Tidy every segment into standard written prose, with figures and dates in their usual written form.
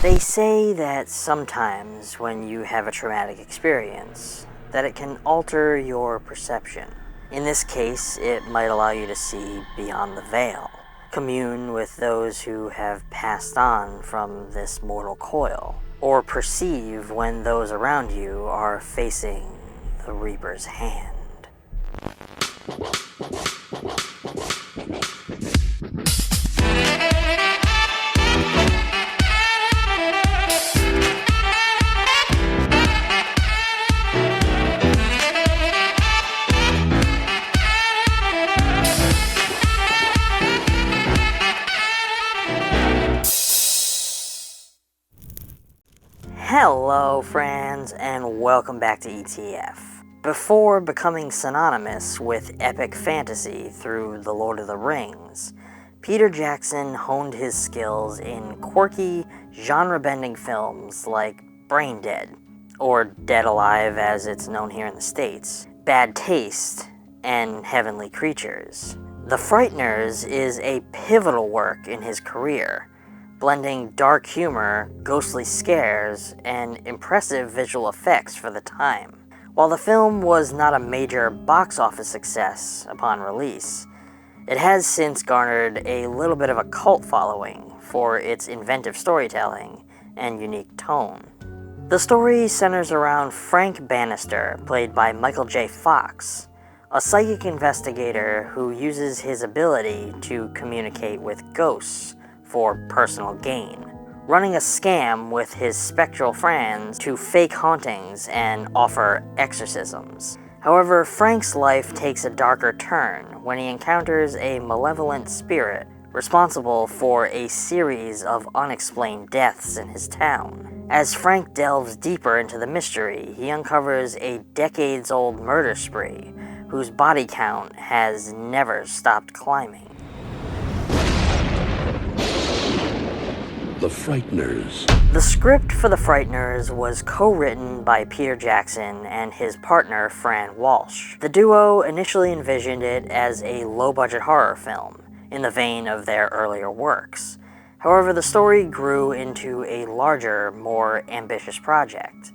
They say that sometimes when you have a traumatic experience, that it can alter your perception. In this case, it might allow you to see beyond the veil, commune with those who have passed on from this mortal coil, or perceive when those around you are facing the Reaper's hand. Hello friends, and welcome back to ETF. Before becoming synonymous with epic fantasy through The Lord of the Rings, Peter Jackson honed his skills in quirky, genre-bending films like Brain Dead, or Dead Alive as it's known here in the States, Bad Taste, and Heavenly Creatures. The Frighteners is a pivotal work in his career, blending dark humor, ghostly scares, and impressive visual effects for the time. While the film was not a major box office success upon release, it has since garnered a little bit of a cult following for its inventive storytelling and unique tone. The story centers around Frank Bannister, played by Michael J. Fox, a psychic investigator who uses his ability to communicate with ghosts for personal gain, running a scam with his spectral friends to fake hauntings and offer exorcisms. However, Frank's life takes a darker turn when he encounters a malevolent spirit responsible for a series of unexplained deaths in his town. As Frank delves deeper into the mystery, he uncovers a decades-old murder spree whose body count has never stopped climbing. The Frighteners. The script for The Frighteners was co-written by Peter Jackson and his partner Fran Walsh. The duo initially envisioned it as a low-budget horror film, in the vein of their earlier works. However, the story grew into a larger, more ambitious project.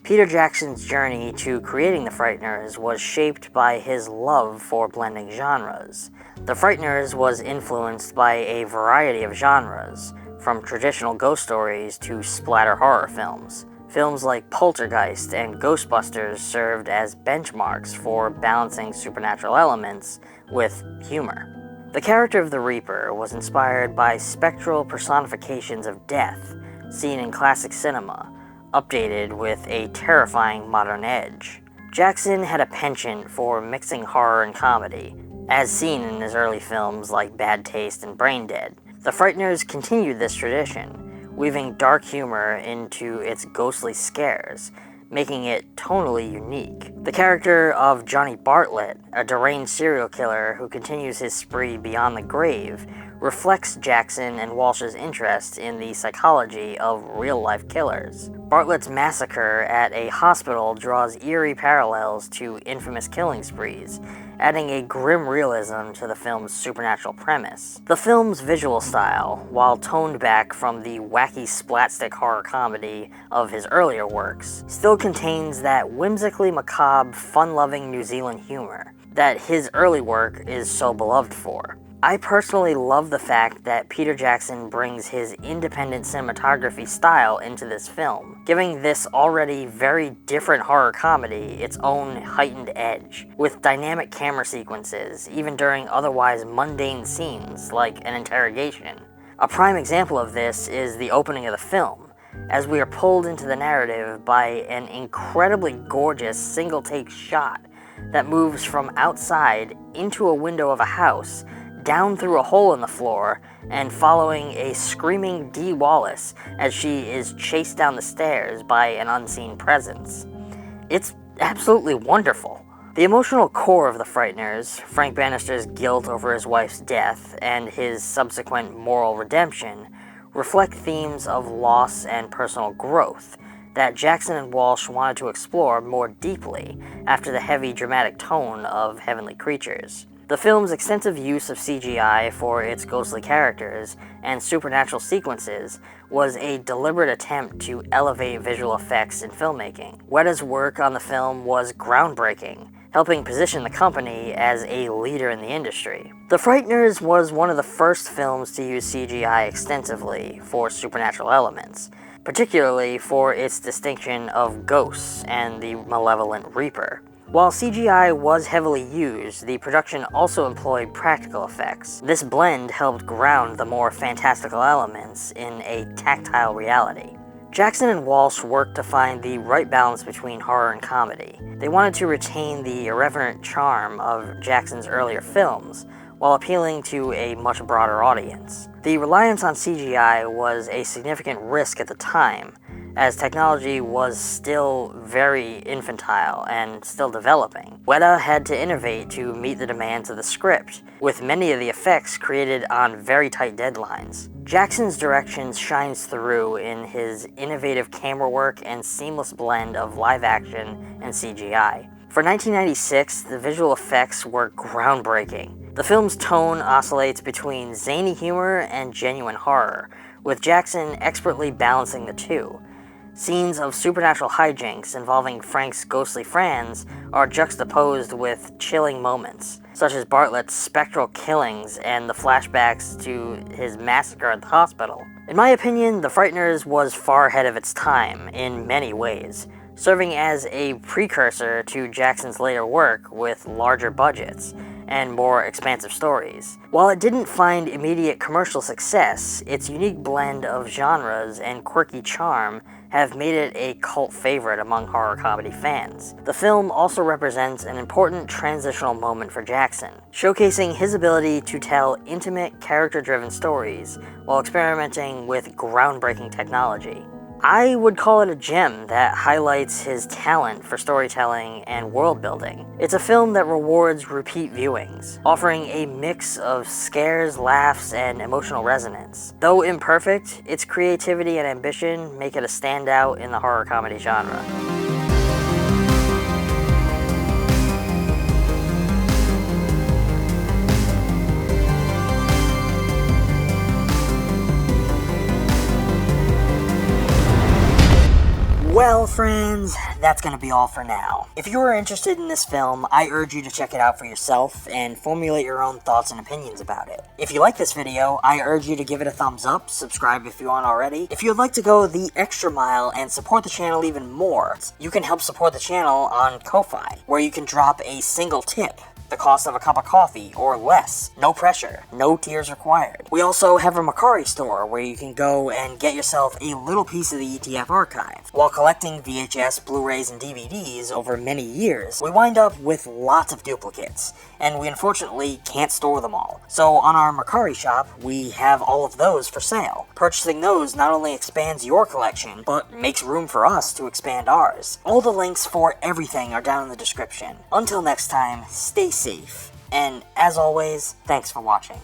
Peter Jackson's journey to creating The Frighteners was shaped by his love for blending genres. The Frighteners was influenced by a variety of genres, from traditional ghost stories to splatter horror films. Films like Poltergeist and Ghostbusters served as benchmarks for balancing supernatural elements with humor. The character of the Reaper was inspired by spectral personifications of death seen in classic cinema, updated with a terrifying modern edge. Jackson had a penchant for mixing horror and comedy, as seen in his early films like Bad Taste and Brain Dead. The Frighteners continued this tradition, weaving dark humor into its ghostly scares, making it tonally unique. The character of Johnny Bartlett, a deranged serial killer who continues his spree beyond the grave, reflects Jackson and Walsh's interest in the psychology of real-life killers. Bartlett's massacre at a hospital draws eerie parallels to infamous killing sprees, adding a grim realism to the film's supernatural premise. The film's visual style, while toned back from the wacky splatstick horror comedy of his earlier works, still contains that whimsically macabre, fun-loving New Zealand humor that his early work is so beloved for. I personally love the fact that Peter Jackson brings his independent cinematography style into this film, giving this already very different horror comedy its own heightened edge, with dynamic camera sequences, even during otherwise mundane scenes like an interrogation. A prime example of this is the opening of the film, as we are pulled into the narrative by an incredibly gorgeous single-take shot that moves from outside into a window of a house, down through a hole in the floor, and following a screaming Dee Wallace as she is chased down the stairs by an unseen presence. It's absolutely wonderful. The emotional core of The Frighteners, Frank Bannister's guilt over his wife's death and his subsequent moral redemption, reflect themes of loss and personal growth that Jackson and Walsh wanted to explore more deeply after the heavy dramatic tone of Heavenly Creatures. The film's extensive use of CGI for its ghostly characters and supernatural sequences was a deliberate attempt to elevate visual effects in filmmaking. Weta's work on the film was groundbreaking, helping position the company as a leader in the industry. The Frighteners was one of the first films to use CGI extensively for supernatural elements, particularly for its distinction of ghosts and the malevolent Reaper. While CGI was heavily used, the production also employed practical effects. This blend helped ground the more fantastical elements in a tactile reality. Jackson and Walsh worked to find the right balance between horror and comedy. They wanted to retain the irreverent charm of Jackson's earlier films, while appealing to a much broader audience. The reliance on CGI was a significant risk at the time, as technology was still very infantile and still developing. Weta had to innovate to meet the demands of the script, with many of the effects created on very tight deadlines. Jackson's direction shines through in his innovative camera work and seamless blend of live action and CGI. For 1996, the visual effects were groundbreaking. The film's tone oscillates between zany humor and genuine horror, with Jackson expertly balancing the two. Scenes of supernatural hijinks involving Frank's ghostly friends are juxtaposed with chilling moments, such as Bartlett's spectral killings and the flashbacks to his massacre at the hospital. In my opinion, The Frighteners was far ahead of its time in many ways, serving as a precursor to Jackson's later work with larger budgets and more expansive stories. While it didn't find immediate commercial success, its unique blend of genres and quirky charm have made it a cult favorite among horror comedy fans. The film also represents an important transitional moment for Jackson, showcasing his ability to tell intimate, character-driven stories while experimenting with groundbreaking technology. I would call it a gem that highlights his talent for storytelling and world building. It's a film that rewards repeat viewings, offering a mix of scares, laughs, and emotional resonance. Though imperfect, its creativity and ambition make it a standout in the horror comedy genre. Well, friends, that's gonna be all for now. If you are interested in this film, I urge you to check it out for yourself and formulate your own thoughts and opinions about it. If you like this video, I urge you to give it a thumbs up, subscribe if you aren't already. If you'd like to go the extra mile and support the channel even more, you can help support the channel on Ko-Fi, where you can drop a single tip, the cost of a cup of coffee, or less. No pressure, no tears required. We also have a Mercari store where you can go and get yourself a little piece of the ETF archive. While collecting VHS, Blu-rays, and DVDs over many years, we wind up with lots of duplicates, and we unfortunately can't store them all. So on our Mercari shop, we have all of those for sale. Purchasing those not only expands your collection, but makes room for us to expand ours. All the links for everything are down in the description. Until next time, stay safe. And as always, thanks for watching.